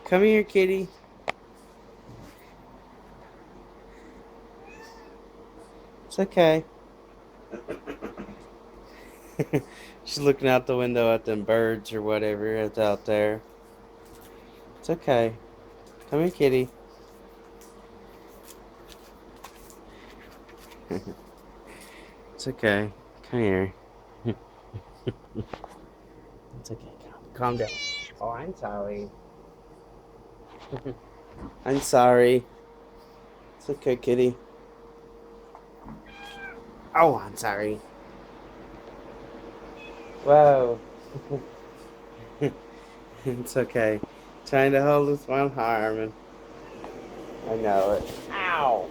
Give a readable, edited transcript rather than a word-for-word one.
Come here, kitty. It's okay. She's looking out the window at them birds or whatever that's out there. It's okay. Come here, kitty. It's okay. Come here. It's okay. Calm down. Oh, I'm sorry. I'm sorry. It's okay, kitty. Oh, I'm sorry. Whoa. It's okay. Trying to hold this one arm and I know it. Ow!